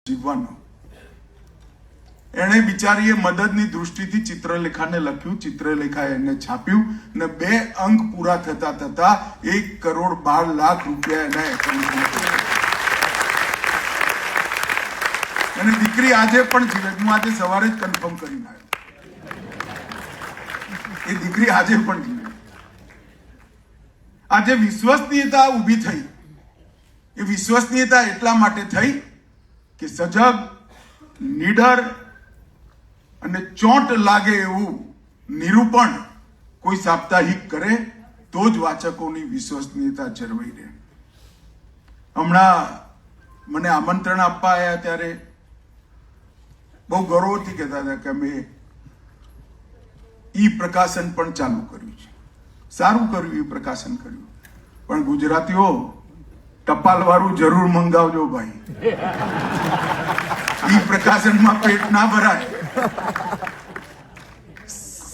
જીવવાનો એણે બિચારીએ મદદની દૃષ્ટિથી ચિત્રલેખાને લખ્યું, ચિત્રલેખાએ એને છાપ્યું ને 2 અંક પૂરા થતા થતા 1,12,00,000 રૂપિયા એના એકાઉન્ટમાં. અને દીકરી આજે પણ જીવે. હું આજે સવારે જ કન્ફર્મ કરીને આવ્યો, એ દીકરી આજે પણ જીવે. આજે વિશ્વસનીયતા ઊભી થઈ. એ વિશ્વસનીયતા એટલા માટે થઈ કે સજગ, નીડર અને ચોંટ લાગે એવું નિરૂપણ કોઈ સાપ્તાહિક કરે તો જ વાચકોની વિશ્વસનીયતા જળવાઈ રહે. હમણાં મને આમંત્રણ આપવા આવ્યા ત્યારે બહુ ગૌરવથી કહેતા હતા કે અમે ઈ પ્રકાશન પણ ચાલુ કર્યું છે. સારું કર્યું, ઈ પ્રકાશન કર્યું, પણ ગુજરાતીઓ ટપાલ વાળું જરૂર મંગાવજો ભાઈ. ઈ પ્રકાશનમાં પેટ ના ભરાય.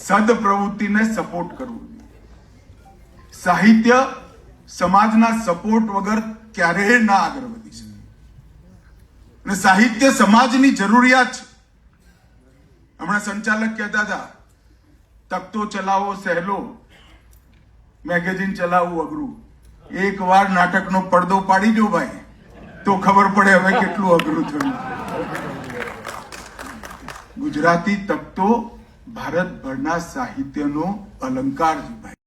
સદ પ્રવૃત્તિને સપોર્ટ કરવું. સાહિત્ય સમાજના સપોર્ટ વગર ક્યારેય ના આગળ વધી શકે. અને સાહિત્ય સમાજની જરૂરિયાત છે. હમણાં સંચાલક કહેતા હતા તકતો ચલાવો સહેલો, મેગેઝિન ચલાવવું અઘરું. એકવાર નાટકનો પડદો પાડી દો ભાઈ તો ખબર પડે હવે કેટલું અઘરું થયું. ગુજરાતી તકતો ભારતભરના સાહિત્યનો અલંકાર છે ભાઈ.